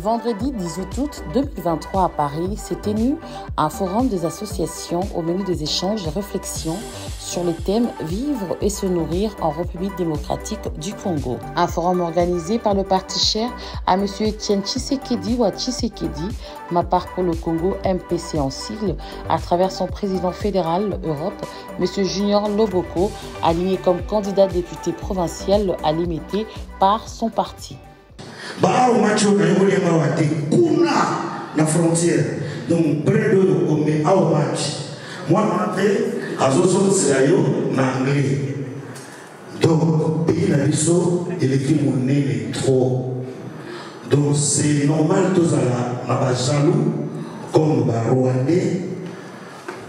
vendredi 18 août 2023 à Paris s'est tenu un forum des associations au menu des échanges et réflexions sur le thème « Vivre et se nourrir en République démocratique du Congo ». Un forum organisé par le parti cher à M. Etienne Tshisekedi ou à Tshisekedi, ma part pour le Congo, MPC en sigle, à travers son président fédéral Europe, M. Junior Loboko, aligné comme candidat député provincial à l'imité par son parti. Bah, au match, on a eu la frontière. Donc, près de au match. Moi, à Zozo, c'est en anglais. Donc, pays la biso, il écrit mon nez trop. Donc, c'est normal, tous à la jaloux, comme les Rwandais.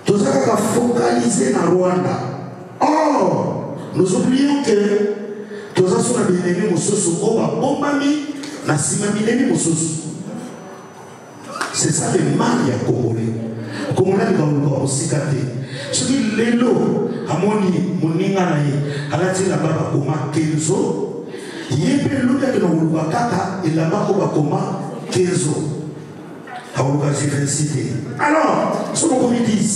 Tous à focaliser dans Rwanda. Or, nous oublions que tous à sont bien aimés, c'est ça le mal il y a Congolais. Congolais dans aussi gâté. Ce qui est l'élo, Amoni, Moninga naïe, Alati la baba koma Kenzo, Yépe l'ouïa de nos Wakata et la baba koma Kenzo. Aouka diversité. Alors, ce qu'on me dit,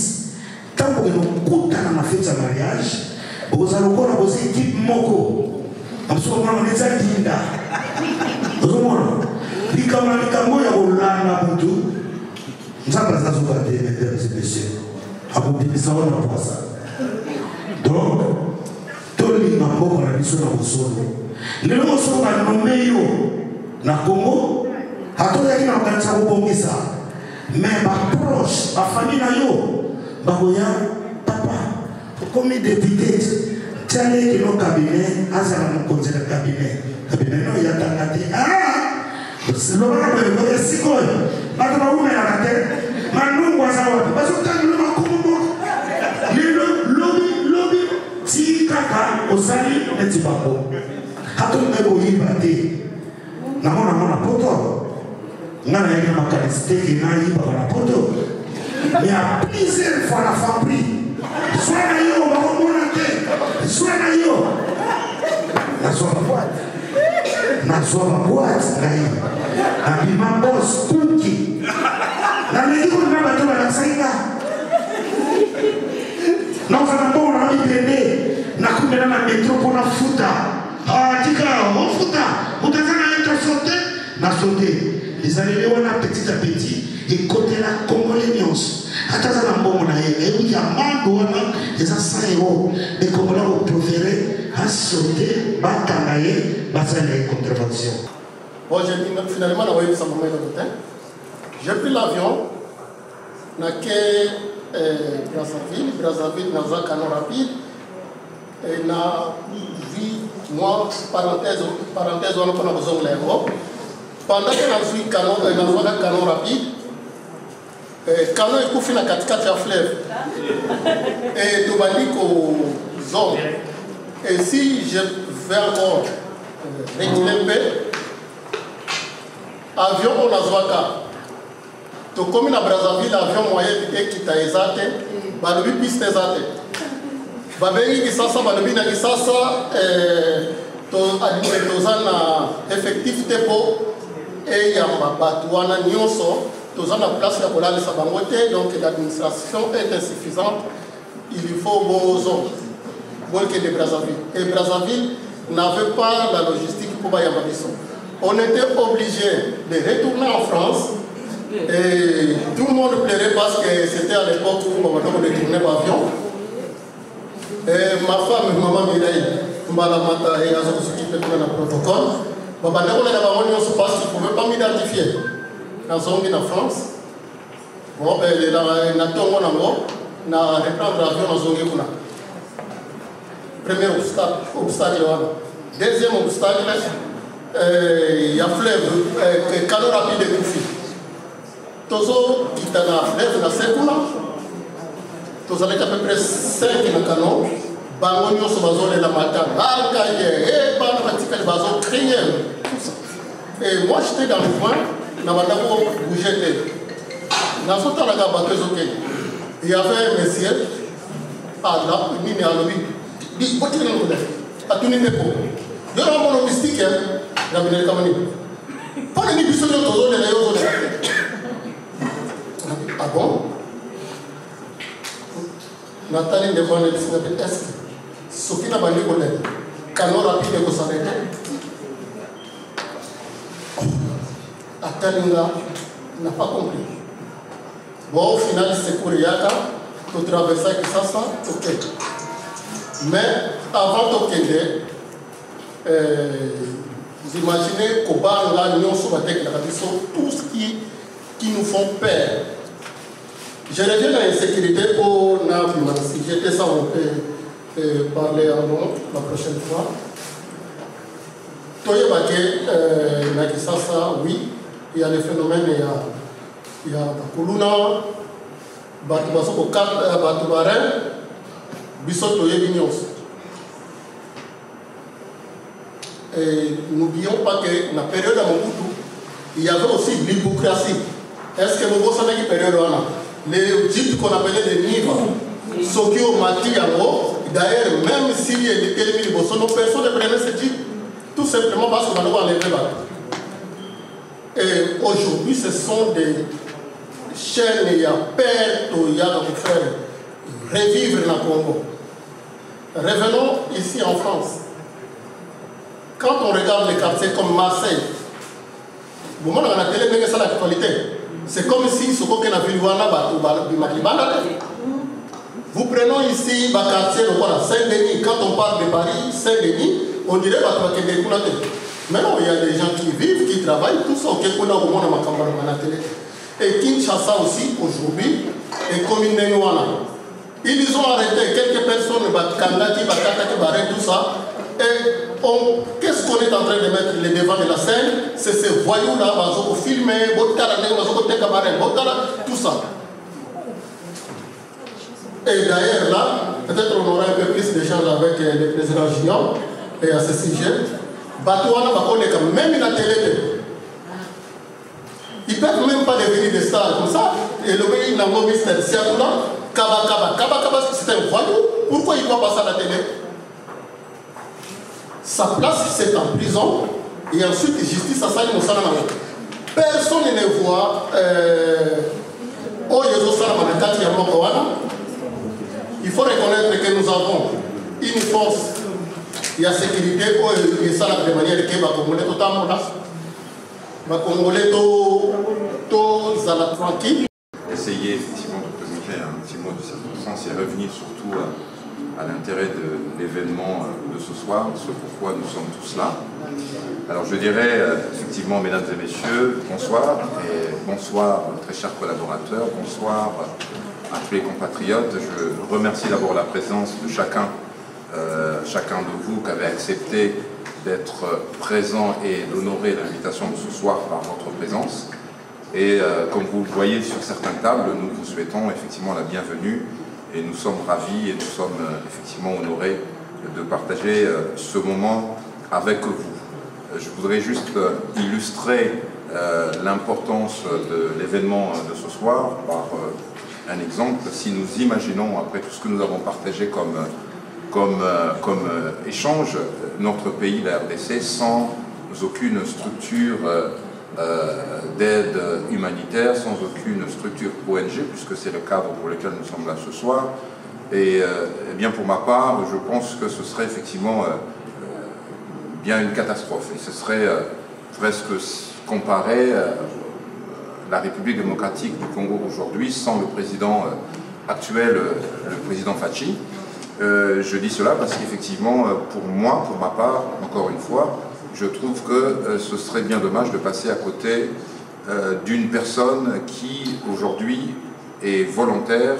tant que nous coûtons dans la fête de mariage, vous allez encore avoir une équipe moko. Absolument, on est à Dinda. Vous comprenez? Les camarades ya olana butu. Nzamba za zuba de mesdames et messieurs. Abubisa wana kwa ça. Donc, toli na mboko na biso na bosolo. Lelo bosolo ba nommé yo na Congo. Hatoya kina kanisa kubongisa. Mais ba proche, ba famille na yo. Ba boya papa. Comme député, tiens les nos cabinets, azala mon conseil de cabinet. Cabinet non ya tangate. C'est le moment où il si quoi. Maintenant où est la tête? Maintenant où ça va? Parce que quand nous le lobby, si kaka au sali ne t'y pas bon. Quand on est au yibate, na mona poto. Ngana yaki na makaliste qui na yiba na poto. Mais à plusieurs fois la fabrique. Soit na yo, ba mona te. Soit na yo. La soie boîte. Na soie boîte na yiba. Abima boss cookie. La médecine n'a pas tout la saïda. Non, ça n'a pas on a été na kumbe na métro pour la futa. Ah, tika, on futa. Vous devez être sauté. Na sauté. Les années on a petit à petit et côté la congolaise. Attends la bon na et il y a mando na les 100 €. Les Congolais ont préféré à sauter, batailler, batailler contravention. Bon, finalement, j'ai pris l'avion, Brazzaville, dans un canon rapide, et vu, moi, parenthèse, on a besoin de l'Europe. Pendant que je dans un canon rapide, canon est coupé dans 4 fleuves, et tout va dire qu'aux zones. Et si je vais encore retirer un peu, avion on a zwaka to comme na Brazzaville avion moyen vite qui ta ezate balobi piste ezate babengi kisasa balobi na kisasa to admire tozana effectif tepo et ya mabatu wana nyonso tozana place ya kolalisa bango te donc l'administration est insuffisante il faut bozo bolke de Brazzaville et Brazzaville n'avait pas la logistique pour bayamba biso. On était obligé de retourner en France et tout le monde pleurait parce que c'était à l'époque où on retournait l'avion. Et ma femme, maman Mireille, Mbalamata et Azo s'occupaient de le protocole. On a dit parce qu'ils ne pouvaient pas m'identifier. Dans en France, bon, on a reprendre l'avion dans Zongi. Premier obstacle. Deuxième obstacle, il y a fleuve, canot rapide de Koufi. Tozo, qui est dans la fleuve, dans 5 ans, Tozo avec à peu près 5 canons, Bango Nyoso Bazo et la matin, Alcaïe, et Banamatika Bazo, Criniel, tout ça. Et moi j'étais dans le coin, dans ma dame où j'étais. Dans ce temps-là, il y avait un monsieur, à la mine à l'objet, dit, à tout le monde. Il y a un bon mystique, la mine de Kamani. Pas les bisous de l'autre, les autres. Ah bon? Nathalie ne connaît pas est-ce que Sophie n'a pas dit qu'on est canon rapide pour s'arrêter. Atalinga n'a pas compris. Bon, au final, c'est pour Yaka, pour traverser ça, ok. Mais avant de quitter, vous imaginez qu'au bar, là, nous sommes tout ce qui nous font peur. Je reviens à l'insécurité pour Nabima. Si j'étais ça, on peut parler avant la prochaine fois. Toye Baké, Nakisasa, oui, il y a des phénomènes, il y a Kuluna, Batubasoko, Batubaren, Bissot Toye Vignos. Et n'oublions pas que dans la période à Mobutu, il y avait aussi l'hypocrisie. Est-ce que nous avons une période là? Les types qu'on appelait les nivres, ceux qui ont mati en haut, d'ailleurs, même s'il y a des télévisions, personne ne prenait ce type, tout simplement parce qu'on a enlevé là. Et aujourd'hui, ce sont des chaînes, il y a perte, il y a pour faire revivre le Congo. Revenons ici en France. Quand on regarde les quartiers comme Marseille, vous voyez dans la télé, mais c'est l'actualité. C'est comme si ce qu'on a vu vous prenez ici le quartier Saint-Denis, quand on parle de Paris, Saint-Denis, on dirait que c'est mais non, il y a des gens qui vivent, qui travaillent, tout ça, et Kinshasa aussi, aujourd'hui, est comme une Nénoana. Ils ont arrêté quelques personnes, tout ça, et qu'est-ce qu'on est en train de mettre les devants de la scène? C'est ces voyous-là, ils ont filmé, tout ça. Et d'ailleurs, là, peut-être on aura un peu plus d'échanges avec le président Gillon et à ce sujet. Même la télé, ils ne peuvent même pas devenir des stars comme ça. Et le pays n'a pas mis cette là Kaba, c'est un voyou. Pourquoi il doit passer à la télé? Sa place, c'est en prison. Et ensuite, justice à ça, personne ne voit. Il faut reconnaître que nous avons une force. Il y a sécurité et ça de manière que les Congolais totalement là. Les Congolais tous à la tranquille. Essayer effectivement de communiquer un petit mot de circonstance et revenir surtout à l'intérêt de l'événement de ce soir, ce pourquoi nous sommes tous là. Alors je dirais effectivement, mesdames et messieurs, bonsoir, et bonsoir très chers collaborateurs, bonsoir à tous les compatriotes. Je remercie d'abord la présence de chacun de vous qui avez accepté d'être présent et d'honorer l'invitation de ce soir par votre présence. Et comme vous le voyez sur certaines tables, nous vous souhaitons effectivement la bienvenue et nous sommes ravis et nous sommes effectivement honorés de partager ce moment avec vous. Je voudrais juste illustrer l'importance de l'événement de ce soir par un exemple. Si nous imaginons, après tout ce que nous avons partagé comme échange, notre pays, la RDC, sans aucune structure d'aide humanitaire, sans aucune structure ONG, puisque c'est le cadre pour lequel nous sommes là ce soir. Et bien pour ma part, je pense que ce serait effectivement bien une catastrophe. Et ce serait presque comparé la République démocratique du Congo aujourd'hui sans le président actuel, le président Fachi. Je dis cela parce qu'effectivement, pour moi, pour ma part, encore une fois, je trouve que ce serait bien dommage de passer à côté d'une personne qui, aujourd'hui, est volontaire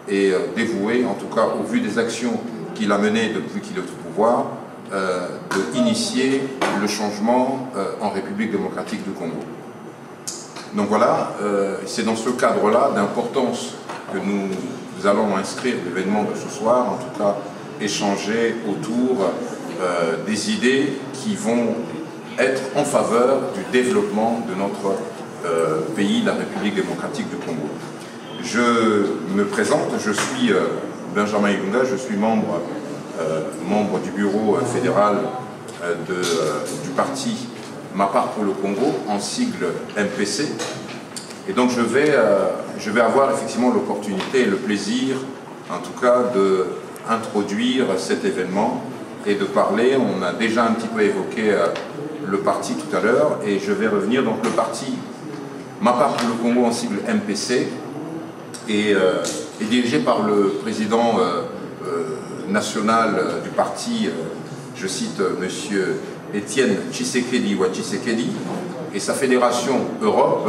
et dévouée, en tout cas au vu des actions qu'il a menées depuis qu'il est au pouvoir, d'initier le changement en République démocratique du Congo. Donc voilà, c'est dans ce cadre-là d'importance que nous allons inscrire l'événement de ce soir, en tout cas échanger autour des idées qui vont être en faveur du développement de notre pays, la République démocratique du Congo. Je me présente, je suis Benjamin Ilunga, je suis membre du bureau fédéral du parti Ma part pour le Congo, en sigle MPC. Et donc je vais avoir effectivement l'opportunité et le plaisir, en tout cas, d'introduire cet événement et de parler. On a déjà un petit peu évoqué le parti tout à l'heure, et je vais revenir. Donc le parti Ma part pour le Congo, en sigle MPC, est dirigé par le président national du parti, je cite monsieur Étienne Tshisekedi ou Tshisekedi, et sa fédération Europe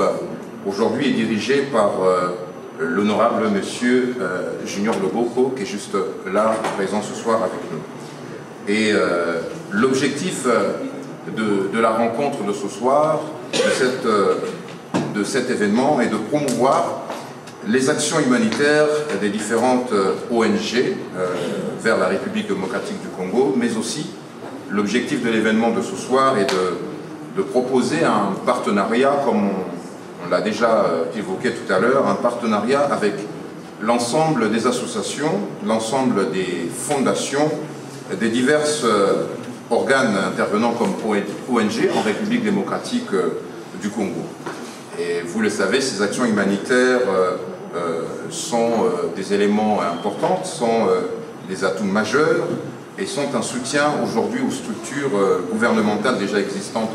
aujourd'hui est dirigée par l'honorable monsieur Junior Loboko, qui est juste là, présent ce soir avec nous. Et l'objectif de la rencontre de ce soir, de cet événement, est de promouvoir les actions humanitaires des différentes ONG vers la République démocratique du Congo, mais aussi l'objectif de l'événement de ce soir est de proposer un partenariat, comme on l'a déjà évoqué tout à l'heure, un partenariat avec l'ensemble des associations, l'ensemble des fondations, des diverses organes intervenant comme ONG en République démocratique du Congo. Et vous le savez, ces actions humanitaires sont des éléments importants, sont des atouts majeurs et sont un soutien aujourd'hui aux structures gouvernementales déjà existantes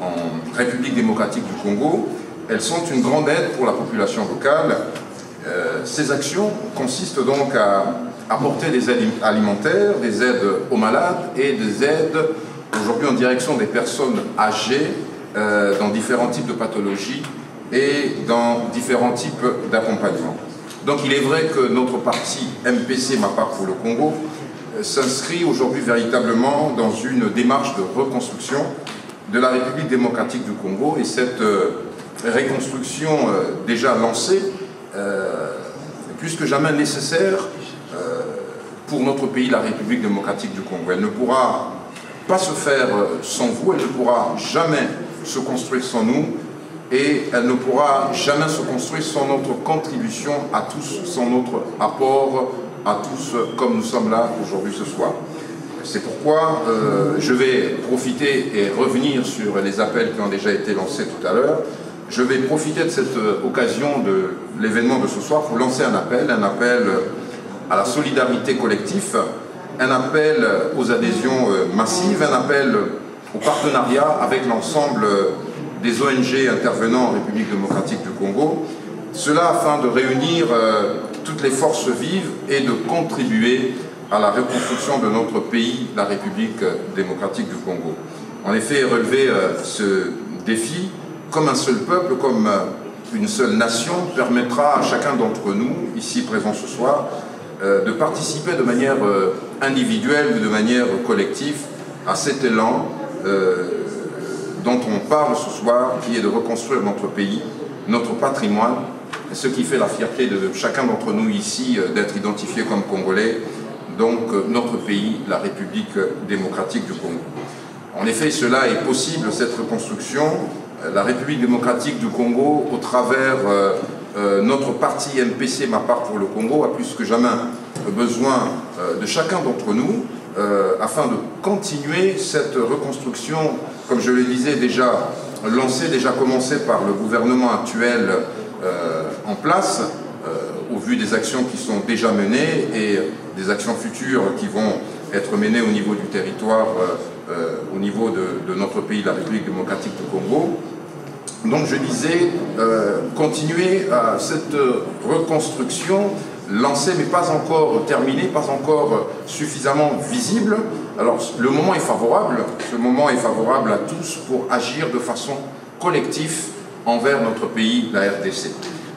en République démocratique du Congo. Elles sont une grande aide pour la population locale. Ces actions consistent donc à apporter des aides alimentaires, des aides aux malades et des aides aujourd'hui en direction des personnes âgées dans différents types de pathologies et dans différents types d'accompagnement. Donc il est vrai que notre parti MPC, Ma part pour le Congo, s'inscrit aujourd'hui véritablement dans une démarche de reconstruction de la République démocratique du Congo, et cette reconstruction déjà lancée est plus que jamais nécessaire pour notre pays, la République démocratique du Congo. Elle ne pourra pas se faire sans vous, elle ne pourra jamais se construire sans nous, et elle ne pourra jamais se construire sans notre contribution à tous, sans notre apport à tous, comme nous sommes là aujourd'hui ce soir. C'est pourquoi je vais profiter et revenir sur les appels qui ont déjà été lancés tout à l'heure. Je vais profiter de cette occasion de l'événement de ce soir pour lancer un appel à la solidarité collective, un appel aux adhésions massives, un appel au partenariat avec l'ensemble des ONG intervenant en République démocratique du Congo, cela afin de réunir toutes les forces vives et de contribuer à la reconstruction de notre pays, la République démocratique du Congo. En effet, relever ce défi comme un seul peuple, comme une seule nation, permettra à chacun d'entre nous, ici présents ce soir, de participer de manière individuelle ou de manière collective à cet élan dont on parle ce soir, qui est de reconstruire notre pays, notre patrimoine, ce qui fait la fierté de chacun d'entre nous ici d'être identifié comme Congolais, donc notre pays, la République démocratique du Congo. En effet, cela est possible, cette reconstruction. La République démocratique du Congo, au travers notre parti MPC, Ma part pour le Congo, a plus que jamais besoin de chacun d'entre nous afin de continuer cette reconstruction, comme je le disais, déjà lancée, déjà commencée par le gouvernement actuel en place, au vu des actions qui sont déjà menées et des actions futures qui vont être menées au niveau du territoire, au niveau de notre pays, la République démocratique du Congo. Donc je disais, continuer cette reconstruction lancée mais pas encore terminée, pas encore suffisamment visible. Alors le moment est favorable, ce moment est favorable à tous pour agir de façon collective envers notre pays, la RDC.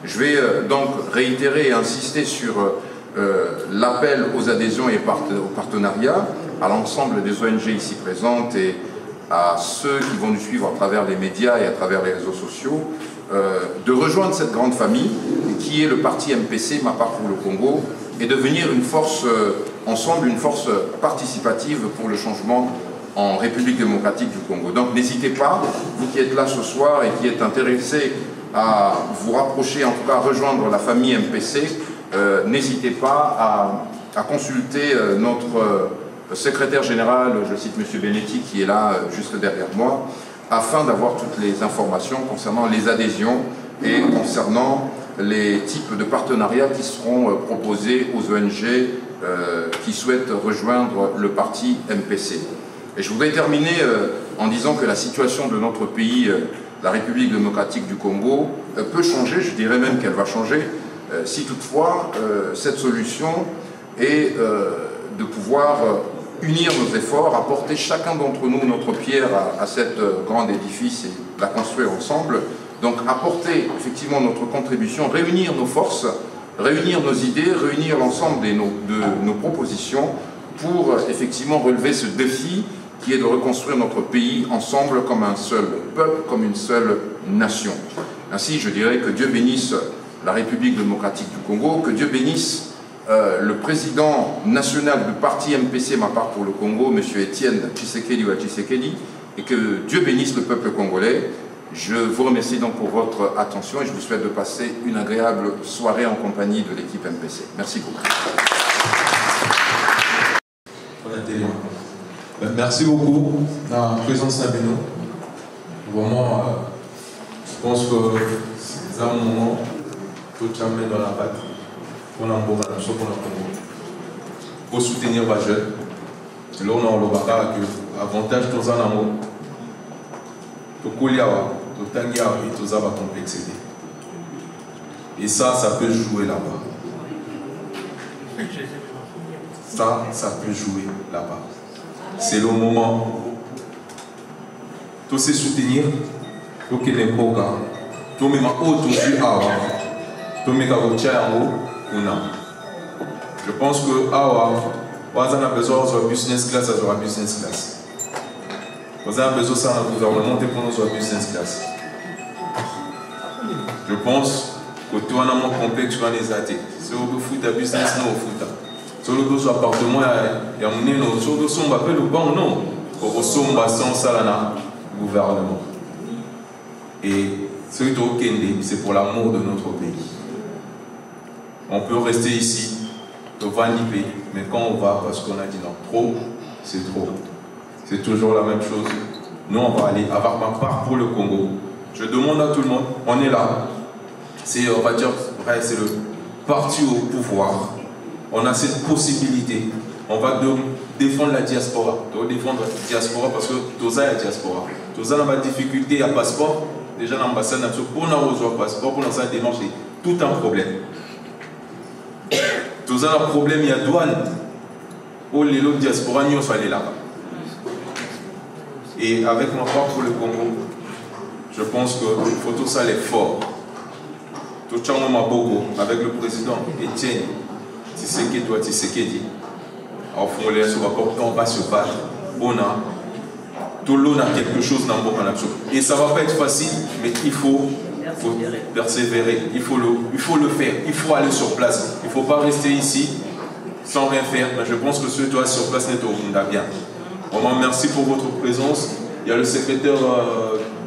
Je vais donc réitérer et insister sur l'appel aux adhésions et au partenariat, à l'ensemble des ONG ici présentes et à ceux qui vont nous suivre à travers les médias et à travers les réseaux sociaux, de rejoindre cette grande famille qui est le parti MPC, Ma part pour le Congo, et devenir une force ensemble, une force participative pour le changement en République démocratique du Congo. Donc n'hésitez pas, vous qui êtes là ce soir et qui êtes intéressés à vous rapprocher, en tout cas à rejoindre la famille MPC, n'hésitez pas à consulter notre secrétaire général, je cite M. Benetti qui est là juste derrière moi, afin d'avoir toutes les informations concernant les adhésions et concernant les types de partenariats qui seront proposés aux ONG qui souhaitent rejoindre le parti MPC. Et je voudrais terminer en disant que la situation de notre pays, la République démocratique du Congo, peut changer, je dirais même qu'elle va changer, si toutefois cette solution est de pouvoir unir nos efforts, apporter chacun d'entre nous notre pierre à cet grand édifice et la construire ensemble. Donc apporter effectivement notre contribution, réunir nos forces, réunir nos idées, réunir l'ensemble de nos propositions pour effectivement relever ce défi qui est de reconstruire notre pays ensemble comme un seul peuple, comme une seule nation. Ainsi, je dirais que Dieu bénisse la République démocratique du Congo, que Dieu bénisse le président national du parti MPC, ma part pour le Congo, M. Etienne Tshisekedi ou Tshisekedi, et que Dieu bénisse le peuple congolais. Je vous remercie donc pour votre attention et je vous souhaite de passer une agréable soirée en compagnie de l'équipe MPC. Merci beaucoup. Merci beaucoup de la présence de Beno. Vraiment, je pense que c'est un moment tout jamais dans la patte pour pour soutenir les jeunes. Et là, on a l'avantage de nos amours. Et ça peut jouer là-bas. Ça peut jouer là-bas. C'est le moment. Tout se soutenir, tout que les programmes, tout même autour tout même je pense que on a besoin de business class, à business class. Vous avez besoin de ça dans le gouvernement pour nous business class. Je pense que tout un monde complexe sur les athées. Si vous fout à business, non, vous fout. Sur le dos appartement, il y a mené nos sur le son, on appelle le banc, non. Au son, sans ça, là, gouvernement. Et ce qui est c'est pour l'amour de notre pays. On peut rester ici, on va niper, mais quand on va, parce qu'on a dit non, trop, c'est trop. C'est toujours la même chose. Nous, on va aller avoir ma part pour le Congo. Je demande à tout le monde, on est là. C'est, on va dire, c'est le parti au pouvoir. On a cette possibilité. On va défendre la diaspora. Défendre la diaspora parce que tous la diaspora. Tous a une difficulté à passeport. Déjà, l'ambassade, pour nous avoir un passeport, pour nous faire démarcher, tout un problème. Tous a un problème, il y a douane. Où les autres diaspora, nous sommes allés là-bas. Et avec ma part pour le Congo, je pense qu'il faut tout ça aller fort. Tout le monde avec le président Etienne Tshisekedi. Au fond, on va se battre. Tout le monde a quelque chose dans le monde. Et ça ne va pas être facile, mais il faut persévérer. Il faut le faire. Il faut aller sur place. Il ne faut pas rester ici sans rien faire. Mais je pense que ceux qui sont sur place n'est pas bien. Vraiment, merci pour votre présence. Il y a le secrétaire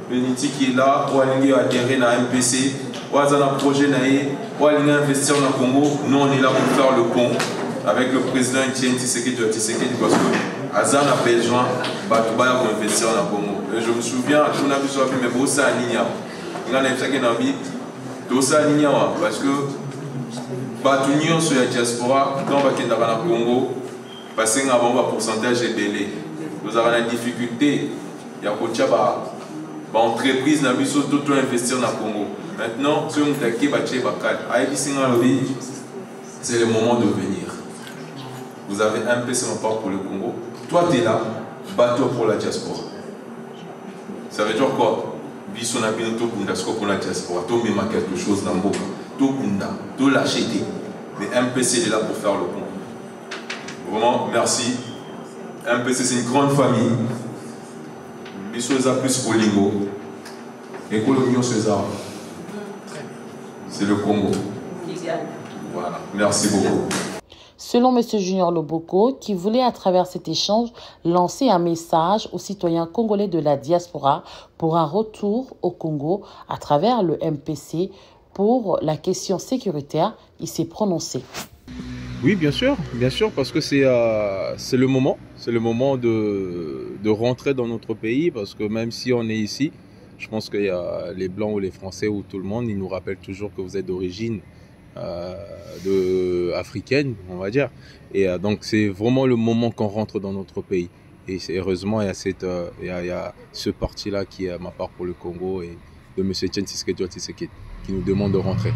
Beniti qui est là. On a adhéré à MPC. On a un projet, on a investi dans le Congo. Nous, on est là pour faire le pont avec le président Etienne Tshisekedi parce que Azan a besoin de investir dans le Congo. Et je me souviens, on a vu sur la film, mais bon, ça a ligné. On a parce que l'union sur la diaspora, quand on va dans le Congo, parce qu'on a un pourcentage de délai. Nous avons une difficulté. Il y a une entreprise qui a investir dans le Congo. Maintenant, c'est le moment de venir. Vous avez un peu de part pour le Congo. Toi, tu es là, bateau pour la diaspora. Ça veut dire quoi? Bisson a bien tout pour la diaspora. Tout même quelque chose dans le boca. Tout l'acheter. Mais MPC est là pour faire le pont. Vraiment, merci. MPC, c'est une grande famille. Bisson a plus pour Lingo. Et Colombion César. C'est le Congo. Voilà. Merci beaucoup. Selon M. Junior Loboko, qui voulait à travers cet échange lancer un message aux citoyens congolais de la diaspora pour un retour au Congo à travers le MPC pour la question sécuritaire, il s'est prononcé. Oui, bien sûr, parce que c'est le moment de rentrer dans notre pays, parce que même si on est ici, je pense qu'il y a les Blancs ou les Français ou tout le monde, ils nous rappellent toujours que vous êtes d'origine africaine, on va dire. Et donc c'est vraiment le moment qu'on rentre dans notre pays. Et heureusement, il y a ce parti-là qui est à ma part pour le Congo et de M. Etienne Tshisekedi qui nous demande de rentrer.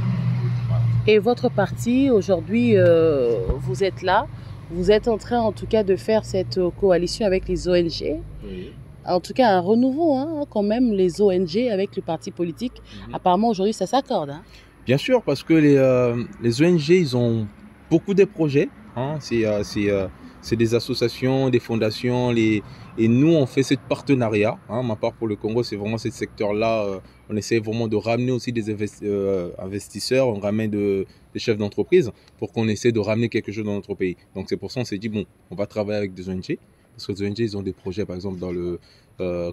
Et votre parti, aujourd'hui, vous êtes là, vous êtes en train en tout cas de faire cette coalition avec les ONG. Oui. En tout cas, un renouveau, hein, quand même, les ONG avec le parti politique. Apparemment, aujourd'hui, ça s'accorde. Hein. Bien sûr, parce que les ONG, ils ont beaucoup de projets. Hein. C'est des associations, des fondations. Et nous, on fait ce partenariat. Hein. Ma part pour le Congo, c'est vraiment ce secteur-là. On essaie vraiment de ramener aussi des investisseurs, on ramène des chefs d'entreprise pour qu'on essaie de ramener quelque chose dans notre pays. Donc c'est pour ça qu'on s'est dit, bon, on va travailler avec des ONG. Parce que les ONG, ils ont des projets, par exemple, dans le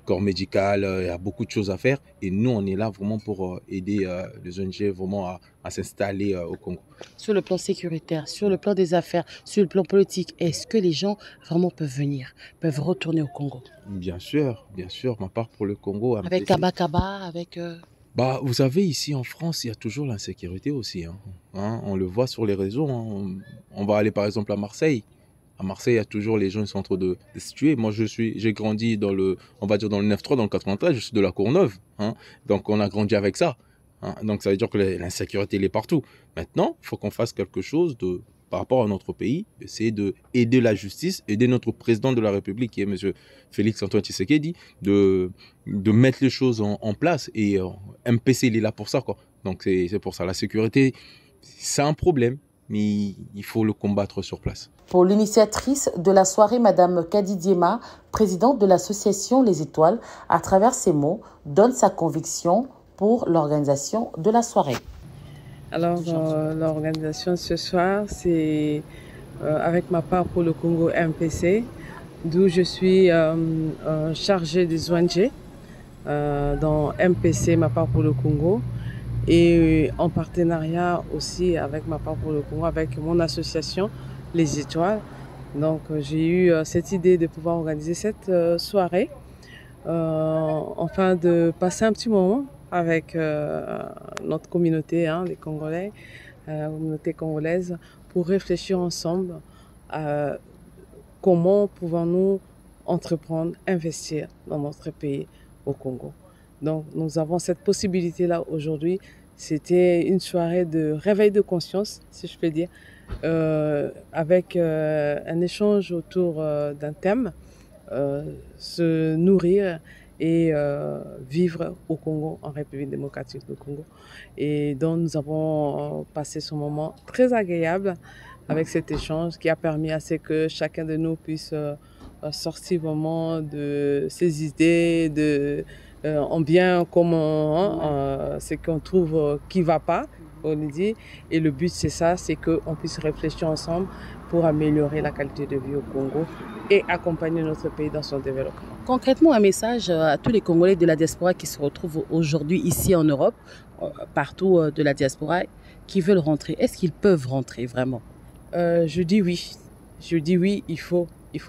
corps médical, il y a beaucoup de choses à faire. Et nous, on est là vraiment pour aider les ONG vraiment à s'installer au Congo. Sur le plan sécuritaire, sur le plan des affaires, sur le plan politique, est-ce que les gens vraiment peuvent venir, peuvent retourner au Congo? Bien sûr, ma part pour le Congo. Avec Kaba, avec... Bah, vous savez, ici en France, il y a toujours l'insécurité aussi. Hein, on le voit sur les réseaux. Hein. On va aller par exemple à Marseille. À Marseille, il y a toujours les gens qui sont en train de se tuer. Moi, j'ai grandi dans le 9-3, dans le 93, je suis de la Courneuve. Hein. Donc, on a grandi avec ça. Hein. Donc, ça veut dire que l'insécurité, elle est partout. Maintenant, il faut qu'on fasse quelque chose par rapport à notre pays, essayer d'aider la justice, aider notre président de la République, qui est M. Félix Antoine Tshisekedi, de mettre les choses en place. Et MPC, il est là pour ça, quoi. Donc, c'est pour ça. La sécurité, c'est un problème, mais il faut le combattre sur place. Pour l'initiatrice de la soirée, Madame Kadi Diema, présidente de l'association Les Étoiles, à travers ses mots, donne sa conviction pour l'organisation de la soirée. Alors, l'organisation ce soir, c'est avec ma part pour le Congo MPC, d'où je suis chargée des ONG dans MPC, ma part pour le Congo, et en partenariat aussi avec ma part pour le Congo, avec mon association Les Étoiles. Donc, j'ai eu cette idée de pouvoir organiser cette soirée, afin de passer un petit moment avec notre communauté, hein, les Congolais, la communauté congolaise, pour réfléchir ensemble à comment pouvons-nous entreprendre, investir dans notre pays au Congo. Donc nous avons cette possibilité-là aujourd'hui. C'était une soirée de réveil de conscience, si je peux dire, avec un échange autour d'un thème, se nourrir et vivre au Congo, en République démocratique du Congo. Et donc nous avons passé ce moment très agréable avec cet échange qui a permis à ce que chacun de nous puisse sortir vraiment de ses idées, en bien comme ce qu'on trouve qui ne va pas, on dit. Et le but c'est ça, c'est qu'on puisse réfléchir ensemble pour améliorer la qualité de vie au Congo et accompagner notre pays dans son développement. Concrètement, un message à tous les Congolais de la diaspora qui se retrouvent aujourd'hui ici en Europe, partout de la diaspora, qui veulent rentrer. Est-ce qu'ils peuvent rentrer vraiment? Je dis oui. Je dis oui, il faut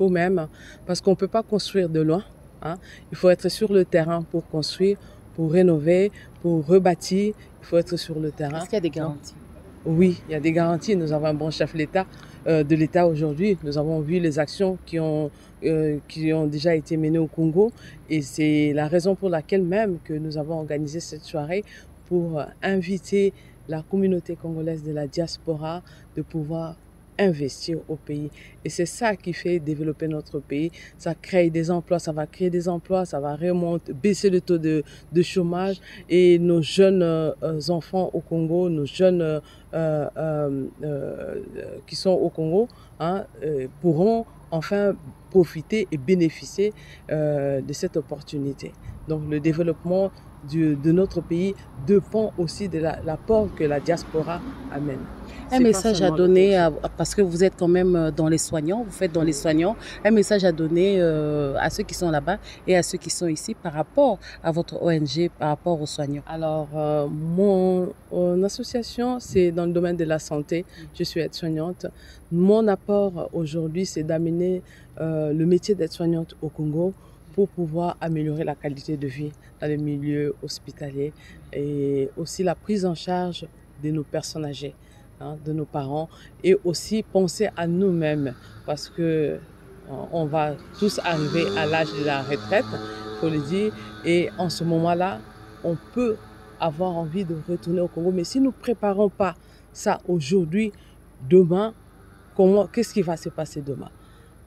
même, parce qu'on ne peut pas construire de loin. Hein. Il faut être sur le terrain pour construire, pour rénover, pour rebâtir. Il faut être sur le terrain. Est-ce qu'il y a des garanties? Oui, il y a des garanties. Nous avons un bon chef de l'État aujourd'hui. Nous avons vu les actions qui ont déjà été menées au Congo. Et c'est la raison pour laquelle même que nous avons organisé cette soirée pour inviter la communauté congolaise de la diaspora de pouvoir investir au pays. Et c'est ça qui fait développer notre pays. Ça crée des emplois, ça va créer des emplois, ça va baisser le taux de chômage. Et nos jeunes enfants au Congo, nos jeunes qui sont au Congo, hein, pourront enfin profiter et bénéficier de cette opportunité. Donc le développement de notre pays dépend aussi de l'apport que la diaspora amène. Un message à donner, parce que vous êtes quand même dans les soignants, vous faites dans les soignants, un message à donner à ceux qui sont là-bas et à ceux qui sont ici par rapport à votre ONG, par rapport aux soignants. Alors, mon association, c'est dans le domaine de la santé. Je suis aide-soignante. Mon apport aujourd'hui, c'est d'amener le métier d'aide-soignante au Congo pour pouvoir améliorer la qualité de vie dans les milieux hospitaliers et aussi la prise en charge de nos personnes âgées, de nos parents, et aussi penser à nous-mêmes parce que on va tous arriver à l'âge de la retraite, il faut le dire, et en ce moment-là, on peut avoir envie de retourner au Congo, mais si nous ne préparons pas ça aujourd'hui, demain, qu'est-ce qui va se passer demain?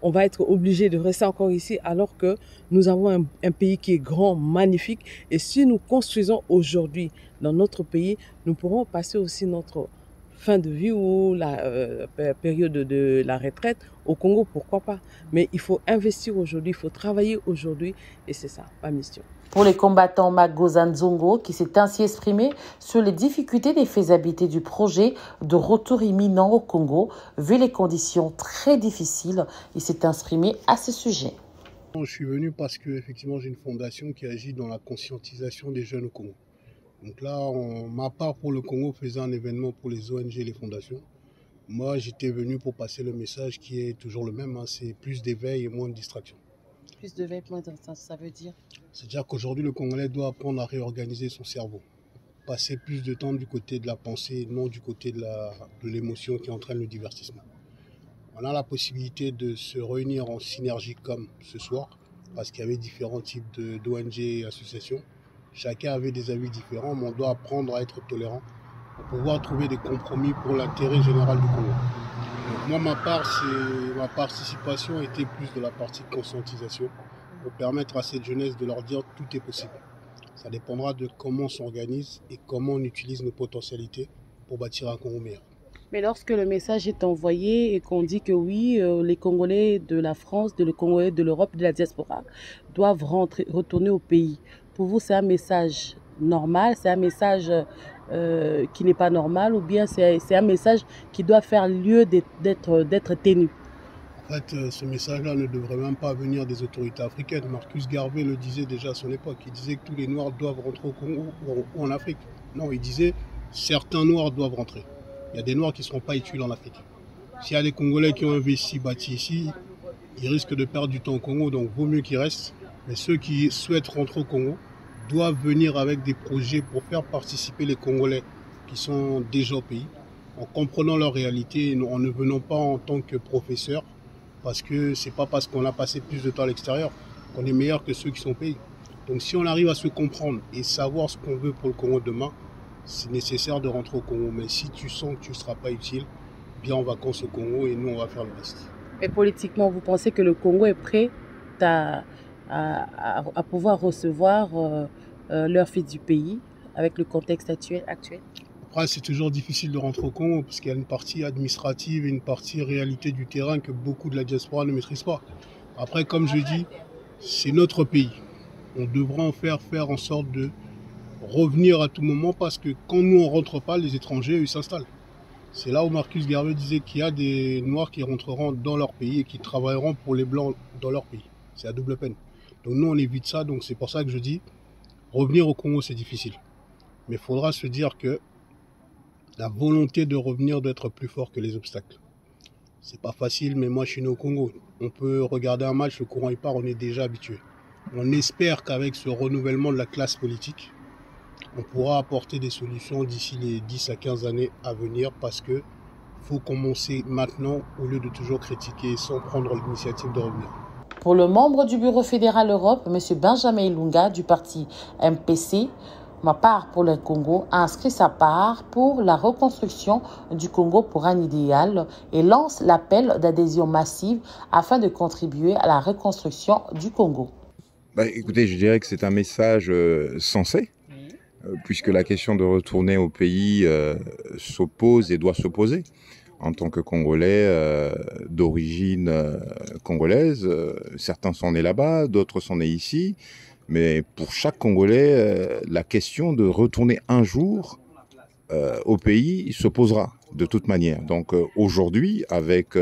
On va être obligé de rester encore ici alors que nous avons un pays qui est grand, magnifique. Et si nous construisons aujourd'hui dans notre pays, nous pourrons passer aussi notre fin de vie ou la période de la retraite au Congo, pourquoi pas. Mais il faut investir aujourd'hui, il faut travailler aujourd'hui et c'est ça ma mission. Pour les combattants Magoza Nzongo, qui s'est ainsi exprimé sur les difficultés des faisabilités du projet de retour imminent au Congo, vu les conditions très difficiles, il s'est exprimé à ce sujet. Je suis venu parce que effectivement j'ai une fondation qui agit dans la conscientisation des jeunes au Congo. Donc là, ma part pour le Congo faisait un événement pour les ONG et les fondations. Moi, j'étais venu pour passer le message qui est toujours le même, c'est plus d'éveil et moins de distraction. Plus d'éveil, moins de distraction, ça veut dire? C'est-à-dire qu'aujourd'hui, le Congolais doit apprendre à réorganiser son cerveau. Passer plus de temps du côté de la pensée, non du côté de l'émotion qui entraîne le divertissement. On a la possibilité de se réunir en synergie comme ce soir, parce qu'il y avait différents types d'ONG et associations. Chacun avait des avis différents, mais on doit apprendre à être tolérant pour pouvoir trouver des compromis pour l'intérêt général du Congo. Donc moi, ma participation était plus de la partie conscientisation pour permettre à cette jeunesse de leur dire tout est possible. Ça dépendra de comment on s'organise et comment on utilise nos potentialités pour bâtir un Congo meilleur. Mais lorsque le message est envoyé et qu'on dit que oui, les Congolais de la France, les Congolais de l'Europe, de la diaspora, doivent retourner au pays, pour vous c'est un message normal, c'est un message qui n'est pas normal, ou bien c'est un message qui doit faire lieu d'être tenu? En fait, ce message-là ne devrait même pas venir des autorités africaines. Marcus Garvey le disait déjà à son époque. Il disait que tous les Noirs doivent rentrer au Congo ou en Afrique. Non, il disait certains Noirs doivent rentrer. Il y a des Noirs qui ne seront pas utiles en Afrique. S'il y a des Congolais qui ont investi, bâti ici, ils risquent de perdre du temps au Congo, donc vaut mieux qu'ils restent. Mais ceux qui souhaitent rentrer au Congo doivent venir avec des projets pour faire participer les Congolais qui sont déjà au pays, en comprenant leur réalité, en ne venant pas en tant que professeur, parce que ce n'est pas parce qu'on a passé plus de temps à l'extérieur qu'on est meilleur que ceux qui sont au pays. Donc si on arrive à se comprendre et savoir ce qu'on veut pour le Congo demain, c'est nécessaire de rentrer au Congo. Mais si tu sens que tu ne seras pas utile, viens en vacances au Congo et nous on va faire le reste. Et politiquement, vous pensez que le Congo est prêt à pouvoir recevoir leurs fils du pays avec le contexte actuel? Après, c'est toujours difficile de rentrer au Congo parce qu'il y a une partie administrative et une partie réalité du terrain que beaucoup de la diaspora ne maîtrisent pas. Après, comme je dis, c'est notre pays. On devra en faire en sorte de revenir à tout moment parce que quand nous on ne rentre pas, les étrangers ils s'installent. C'est là où Marcus Garvey disait qu'il y a des Noirs qui rentreront dans leur pays et qui travailleront pour les Blancs dans leur pays. C'est à double peine. Donc nous on évite ça, donc c'est pour ça que je dis revenir au Congo c'est difficile. Mais il faudra se dire que la volonté de revenir doit être plus fort que les obstacles. C'est pas facile, mais moi je suis né au Congo. On peut regarder un match, le courant il part, on est déjà habitué. On espère qu'avec ce renouvellement de la classe politique, on pourra apporter des solutions d'ici les 10 à 15 années à venir parce que faut commencer maintenant au lieu de toujours critiquer sans prendre l'initiative de revenir. Pour le membre du Bureau fédéral Europe, M. Benjamin Ilunga du parti MPC, Ma part pour le Congo a inscrit sa part pour la reconstruction du Congo pour un idéal et lance l'appel d'adhésion massive afin de contribuer à la reconstruction du Congo. Écoutez, je dirais que c'est un message sensé, puisque la question de retourner au pays s'oppose et doit s'opposer. En tant que Congolais d'origine congolaise, certains sont nés là-bas, d'autres sont nés ici. Mais pour chaque Congolais, la question de retourner un jour au pays se posera de toute manière. Donc aujourd'hui, avec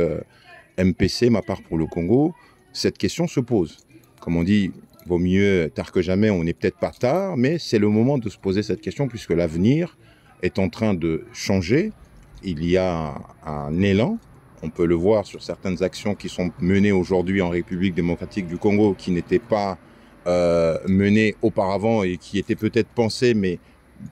MPC, ma part pour le Congo, cette question se pose. Comme on dit, vaut mieux tard que jamais, on n'est peut-être pas tard, mais c'est le moment de se poser cette question puisque l'avenir est en train de changer. Il y a un élan, on peut le voir sur certaines actions qui sont menées aujourd'hui en République démocratique du Congo qui n'étaient pas menées auparavant et qui étaient peut-être pensées mais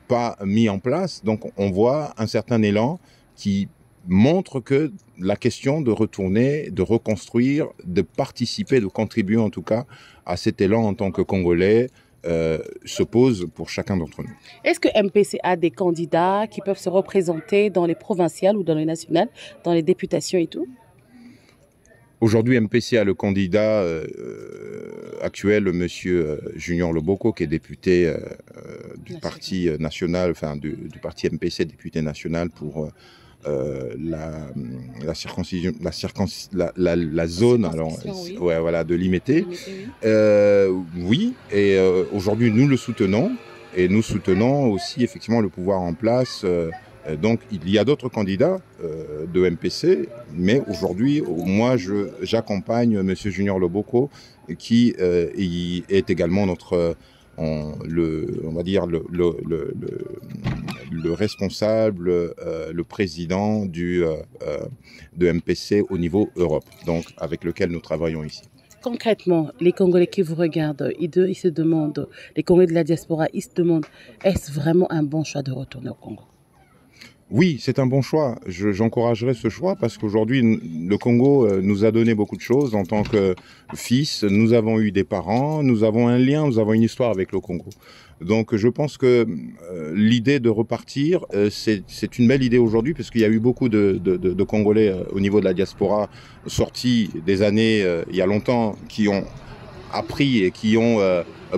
pas mis en place. Donc on voit un certain élan qui montre que la question de retourner, de reconstruire, de participer, de contribuer en tout cas à cet élan en tant que Congolais se pose pour chacun d'entre nous. Est-ce que MPC a des candidats qui peuvent se représenter dans les provinciales ou dans les nationales, dans les députations et tout? Aujourd'hui, MPC a le candidat actuel, monsieur Junior Loboko, qui est député du parti national, enfin du parti MPC, député national pour la zone alors, oui. Ouais, voilà, de Limité. Oui, et aujourd'hui, nous le soutenons. Et nous soutenons aussi effectivement le pouvoir en place. Donc il y a d'autres candidats de MPC, mais aujourd'hui, moi, j'accompagne M. Junior Loboko, qui est également notre, on va dire, le responsable, le président de MPC au niveau Europe, donc avec lequel nous travaillons ici. Concrètement, les Congolais qui vous regardent, ils se demandent, les Congolais de la diaspora, ils se demandent, est-ce vraiment un bon choix de retourner au Congo? Oui, c'est un bon choix. J'encouragerais ce choix parce qu'aujourd'hui, le Congo nous a donné beaucoup de choses en tant que fils. Nous avons eu des parents, nous avons un lien, nous avons une histoire avec le Congo. Donc je pense que l'idée de repartir, c'est une belle idée aujourd'hui parce qu'il y a eu beaucoup de Congolais au niveau de la diaspora sortis des années il y a longtemps qui ont appris et qui ont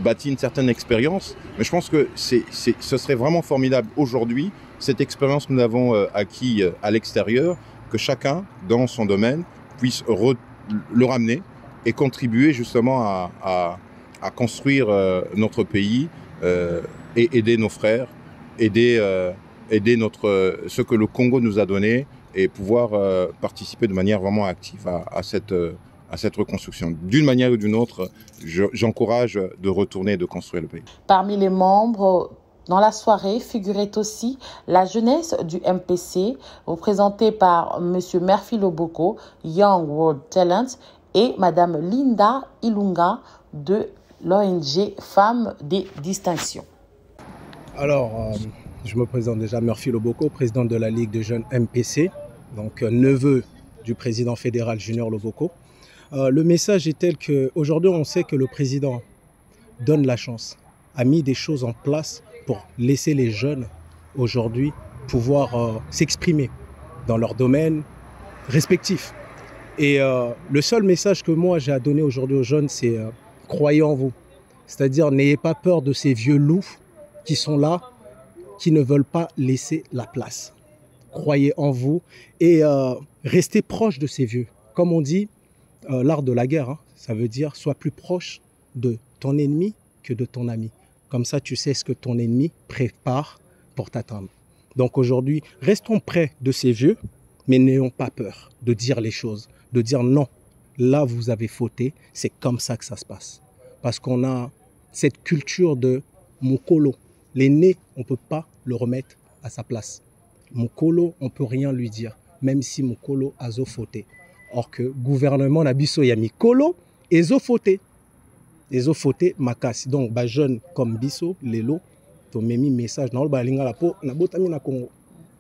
bâti une certaine expérience. Mais je pense que ce serait vraiment formidable aujourd'hui, cette expérience que nous avons acquis à l'extérieur, que chacun, dans son domaine, puisse le ramener et contribuer justement à construire notre pays et aider nos frères, aider ce que le Congo nous a donné et pouvoir participer de manière vraiment active à cette reconstruction. D'une manière ou d'une autre, j'encourage de retourner et de construire le pays. Parmi les membres, dans la soirée, figurait aussi la jeunesse du MPC, représentée par M. Murphy Loboko, Young World Talent, et Mme Linda Ilunga de l'ONG Femmes des Distinctions. Alors, je me présente déjà Murphy Loboko, président de la Ligue des jeunes MPC, donc neveu du président fédéral Junior Loboko. Le message est tel qu'aujourd'hui, on sait que le président donne la chance, a mis des choses en place pour laisser les jeunes aujourd'hui pouvoir s'exprimer dans leur domaine respectif. Et le seul message que moi j'ai à donner aujourd'hui aux jeunes, c'est croyez en vous. C'est-à-dire n'ayez pas peur de ces vieux loups qui sont là, qui ne veulent pas laisser la place. Croyez en vous et restez proche de ces vieux. Comme on dit, l'art de la guerre, hein, ça veut dire sois plus proche de ton ennemi que de ton ami. Comme ça, tu sais ce que ton ennemi prépare pour t'atteindre. Donc aujourd'hui, restons près de ces vieux, mais n'ayons pas peur de dire les choses, de dire non, là vous avez fauté, c'est comme ça que ça se passe. Parce qu'on a cette culture de Mukolo. L'aîné, on ne peut pas le remettre à sa place. Mukolo, on ne peut rien lui dire, même si Mukolo a fauté. Or que gouvernement Nabiso ya Mikolo, ezo fauté. Ezo fauté makasi. Donc, bah, jeunes comme Biso, Lelo, to memi message na ba linga la po na botami na Congo.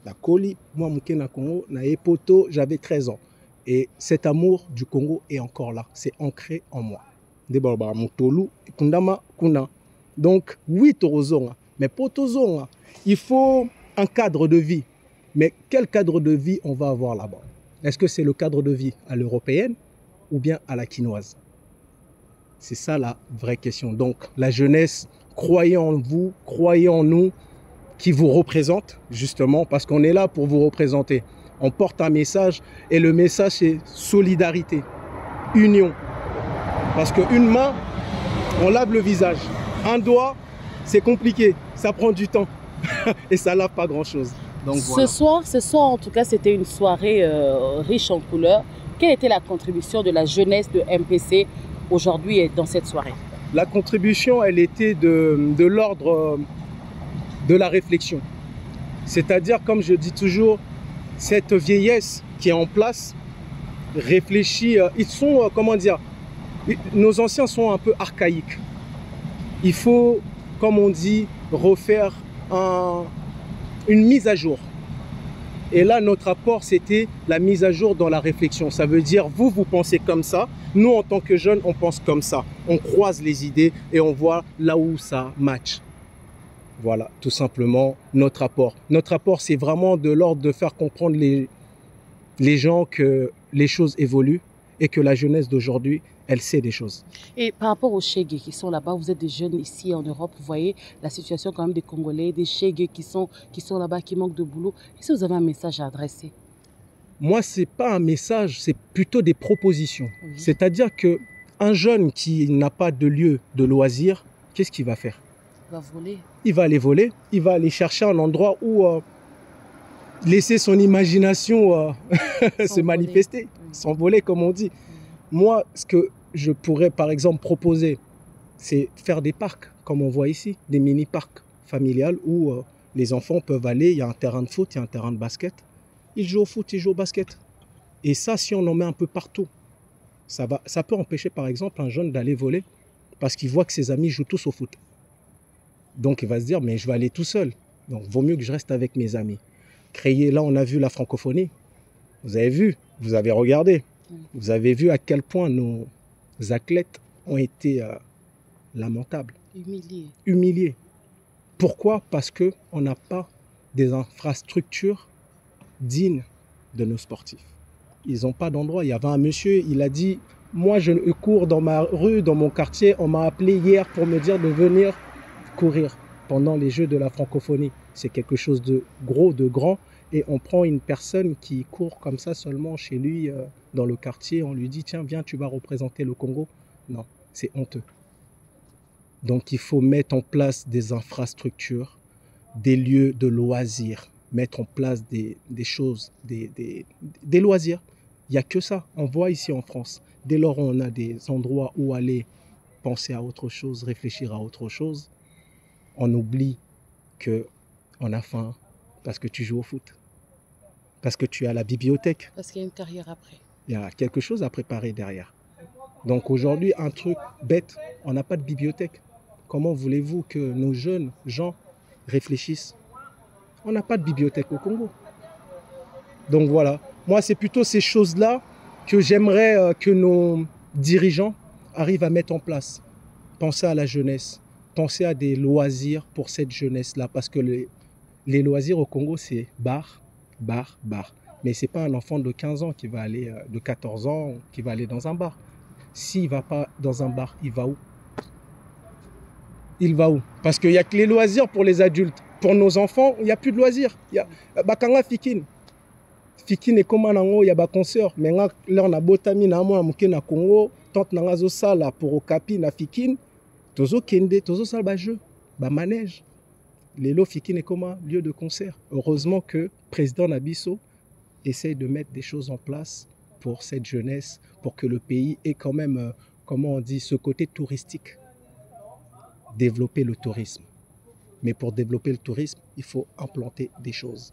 Na Koli, moi muke na Congo, na Epoto, j'avais 13 ans. Et cet amour du Congo est encore là, c'est ancré en moi. Deborba Mutolu, Kundama Kuna. Donc, oui, Torozonga, mais pour Torozonga, il faut un cadre de vie. Mais quel cadre de vie on va avoir là-bas? Est-ce que c'est le cadre de vie à l'européenne ou bien à la quinoise? C'est ça la vraie question. Donc, la jeunesse, croyez en vous, croyez en nous, qui vous représente, justement, parce qu'on est là pour vous représenter. On porte un message, et le message, c'est solidarité, union. Parce qu'une main, on lave le visage. Un doigt, c'est compliqué, ça prend du temps et ça lave pas grand-chose. Donc voilà. Ce soir, en tout cas, c'était une soirée riche en couleurs. Quelle était la contribution de la jeunesse de MPC aujourd'hui dans cette soirée? La contribution, elle était de l'ordre de la réflexion. C'est-à-dire, comme je dis toujours, cette vieillesse qui est en place réfléchit. Ils sont, comment dire, nos anciens sont un peu archaïques. Il faut, comme on dit, refaire une mise à jour. Et là, notre apport, c'était la mise à jour dans la réflexion. Ça veut dire, vous pensez comme ça. Nous, en tant que jeunes, on pense comme ça. On croise les idées et on voit là où ça match. Voilà, tout simplement, notre apport. Notre apport, c'est vraiment de l'ordre de faire comprendre les gens que les choses évoluent et que la jeunesse d'aujourd'hui, elle sait des choses. Et par rapport aux Chegues qui sont là-bas, vous êtes des jeunes ici en Europe, vous voyez la situation quand même des Congolais, des Chegues qui sont là-bas, qui manquent de boulot. Est-ce que vous avez un message à adresser? Moi, ce n'est pas un message, c'est plutôt des propositions. Oui. C'est-à-dire qu'un jeune qui n'a pas de lieu de loisir, qu'est-ce qu'il va faire? Il va voler. Il va aller voler, il va aller chercher un endroit où laisser son imagination se manifester, s'envoler comme on dit. Moi, ce que je pourrais par exemple proposer, c'est faire des parcs, comme on voit ici, des mini-parcs familiales où les enfants peuvent aller, il y a un terrain de foot, il y a un terrain de basket, ils jouent au foot, ils jouent au basket. Et ça, si on en met un peu partout, ça peut empêcher par exemple un jeune d'aller voler parce qu'il voit que ses amis jouent tous au foot. Donc il va se dire, mais je vais aller tout seul, donc vaut mieux que je reste avec mes amis. Créer, là on a vu la francophonie, vous avez vu, vous avez regardé. Vous avez vu à quel point nos athlètes ont été lamentables. Humiliés. Pourquoi? Parce qu'on n'a pas des infrastructures dignes de nos sportifs. Ils n'ont pas d'endroit. Il y avait un monsieur, il a dit, moi je cours dans ma rue, dans mon quartier, on m'a appelé hier pour me dire de venir courir pendant les Jeux de la francophonie. C'est quelque chose de gros, de grand. Et on prend une personne qui court comme ça seulement chez lui dans le quartier. On lui dit, tiens, viens, tu vas représenter le Congo. Non, c'est honteux. Donc, il faut mettre en place des infrastructures, des lieux de loisirs, mettre en place des choses, des loisirs. Il n'y a que ça. On voit ici en France. Dès lors, on a des endroits où aller penser à autre chose, réfléchir à autre chose. On oublie qu'on a faim parce que tu joues au foot. Parce que tu es à la bibliothèque. Parce qu'il y a une carrière après. Il y a quelque chose à préparer derrière. Donc aujourd'hui, un truc bête, on n'a pas de bibliothèque. Comment voulez-vous que nos jeunes gens réfléchissent? On n'a pas de bibliothèque au Congo. Donc voilà, moi c'est plutôt ces choses-là que j'aimerais que nos dirigeants arrivent à mettre en place. Penser à la jeunesse, penser à des loisirs pour cette jeunesse-là. Parce que les loisirs au Congo, c'est bar. Mais ce n'est pas un enfant de 15 ans qui va aller, de 14 ans, qui va aller dans un bar. S'il ne va pas dans un bar, il va où? Il va où? Parce qu'il n'y a que les loisirs pour les adultes. Pour nos enfants, il n'y a plus de loisirs. Il y a Bakanga Fikine. Fikine est comme un ango, il y a des concerts. Mais là, on a botami na moi na Congo, tante na ngazo sala pour okapi na Fikine, tozo kende, tozo sala ba jeu, ba manège. Les lots Fikine est comme un lieu de concert. Heureusement que le président Nabiso essaye de mettre des choses en place pour cette jeunesse, pour que le pays ait quand même, comment on dit, ce côté touristique. Développer le tourisme. Mais pour développer le tourisme, il faut implanter des choses,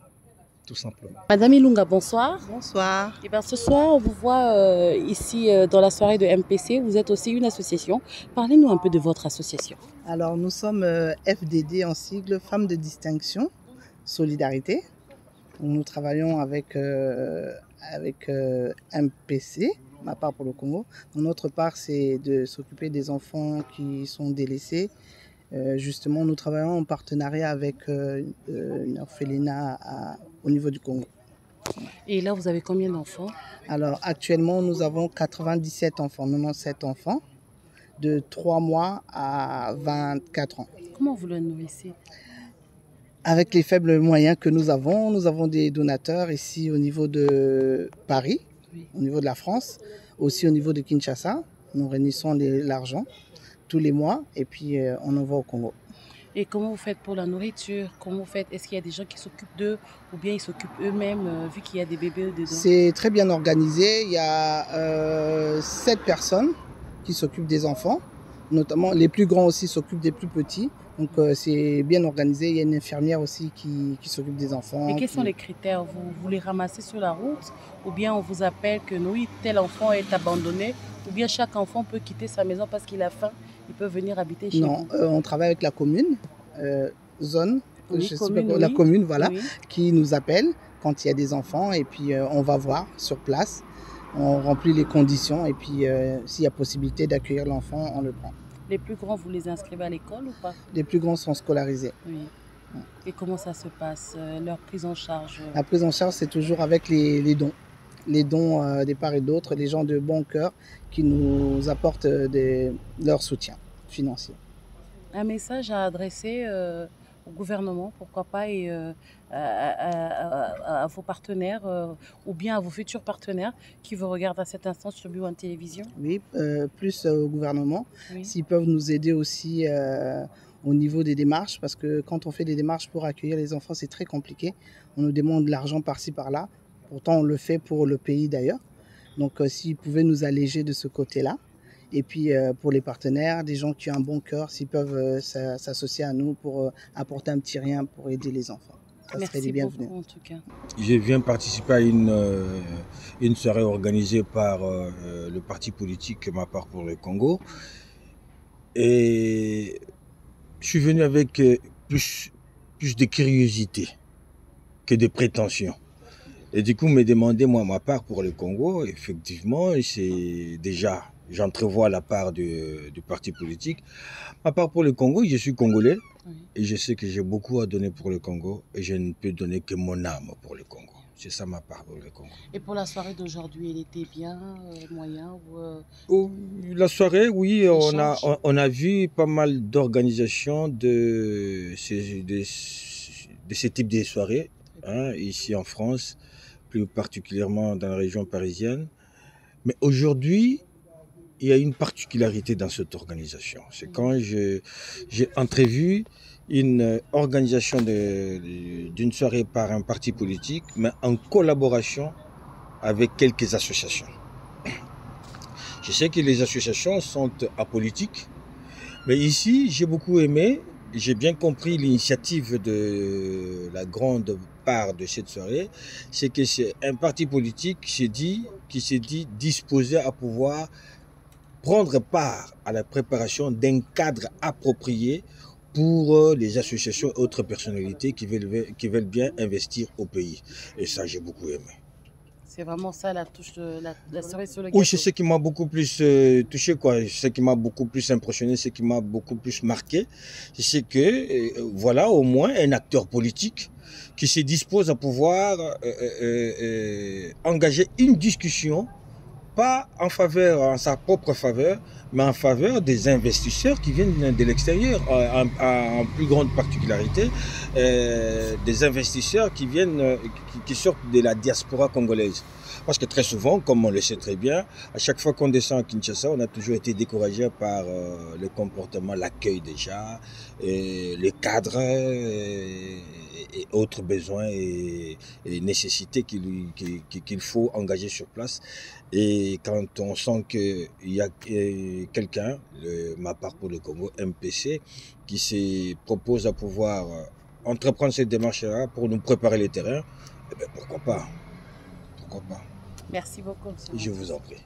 tout simplement. Madame Ilunga, bonsoir. Bonsoir. Et bien, ce soir, on vous voit ici dans la soirée de MPC. Vous êtes aussi une association. Parlez-nous un peu de votre association. Alors, nous sommes FDD en sigle, Femmes de Distinction, Solidarité. Nous travaillons avec MPC, ma part pour le Congo. Notre part, c'est de s'occuper des enfants qui sont délaissés. Justement, nous travaillons en partenariat avec une orphelinat au niveau du Congo. Et là, vous avez combien d'enfants? Alors, actuellement, nous avons 97 enfants, 97 enfants, de 3 mois à 24 ans. Comment vous le nourrissez? Avec les faibles moyens que nous avons des donateurs ici au niveau de Paris, oui, au niveau de la France, aussi au niveau de Kinshasa. Nous réunissons l'argent tous les mois et puis on envoie au Congo. Et comment vous faites pour la nourriture? Comment vous faites? Est-ce qu'il y a des gens qui s'occupent d'eux ou bien ils s'occupent eux-mêmes vu qu'il y a des bébés dedans? C'est très bien organisé. Il y a 7 personnes qui s'occupent des enfants. Notamment, les plus grands aussi s'occupent des plus petits. Donc c'est bien organisé. Il y a une infirmière aussi qui s'occupe des enfants. Et quels sont les critères? Vous les ramassez sur la route ou bien on vous appelle que oui, tel enfant est abandonné ou bien chaque enfant peut quitter sa maison parce qu'il a faim? Il peut venir habiter chez vous? Non, on travaille avec la commune, zone, oui, la commune, voilà, oui. Qui nous appelle quand il y a des enfants et puis on va voir sur place, on remplit les conditions et puis s'il y a possibilité d'accueillir l'enfant, on le prend. Les plus grands, vous les inscrivez à l'école ou pas? Les plus grands sont scolarisés. Oui. Et comment ça se passe, leur prise en charge? La prise en charge, c'est toujours avec les dons. Les dons des part et d'autre, les gens de bon cœur qui nous apportent leur soutien financier. Un message à adresser au gouvernement, pourquoi pas, et à vos partenaires ou bien à vos futurs partenaires qui vous regardent à cet instant sur B1 Télévision? Oui, plus au gouvernement, oui. S'ils peuvent nous aider aussi au niveau des démarches, parce que quand on fait des démarches pour accueillir les enfants, c'est très compliqué. On nous demande de l'argent par-ci, par-là. Pourtant, on le fait pour le pays d'ailleurs. Donc, s'ils pouvaient nous alléger de ce côté-là. Et puis, pour les partenaires, des gens qui ont un bon cœur, s'ils peuvent s'associer à nous pour apporter un petit rien pour aider les enfants. Ça serait les bienvenus. Beaucoup, en tout cas. Je viens participer à une soirée organisée par le parti politique Ma Part pour le Congo. Et je suis venu avec plus de curiosité que de prétention. Et du coup, me demander, moi, ma part pour le Congo, effectivement, c'est déjà, j'entrevois la part du parti politique. Ma part pour le Congo, je suis congolais, oui. Et je sais que j'ai beaucoup à donner pour le Congo, et je ne peux donner que mon âme pour le Congo. C'est ça ma part pour le Congo. Et pour la soirée d'aujourd'hui, elle était bien, moyen La soirée, oui, on a vu pas mal d'organisations de ce type de soirées, hein, ici en France, plus particulièrement dans la région parisienne. Mais aujourd'hui, il y a une particularité dans cette organisation. C'est quand j'ai entrevu une organisation d'une soirée par un parti politique, mais en collaboration avec quelques associations. Je sais que les associations sont apolitiques, mais ici, j'ai beaucoup aimé, j'ai bien compris l'initiative de la grande part de cette soirée, c'est que c'est un parti politique qui s'est dit disposé à pouvoir prendre part à la préparation d'un cadre approprié pour les associations et autres personnalités qui veulent bien investir au pays. Et ça, j'ai beaucoup aimé. C'est vraiment ça la touche de la soirée sur le gâteau. Oui, c'est ce qui m'a beaucoup plus touché, quoi. Ce qui m'a beaucoup plus impressionné, ce qui m'a beaucoup plus marqué, c'est que voilà au moins un acteur politique qui se dispose à pouvoir engager une discussion, pas en sa propre faveur, mais en faveur des investisseurs qui viennent de l'extérieur, en plus grande particularité, des investisseurs qui viennent, qui sortent de la diaspora congolaise. Parce que très souvent, comme on le sait très bien, à chaque fois qu'on descend à Kinshasa, on a toujours été découragé par le comportement, l'accueil déjà, les cadres et autres besoins et nécessités qu'il faut engager sur place. Et quand on sent qu'il y a quelqu'un, Ma Part pour le Congo, MPC, qui se propose à pouvoir entreprendre cette démarche-là pour nous préparer les terrains, eh bien pourquoi pas? Pourquoi pas? Merci beaucoup, monsieur. Je vous en prie.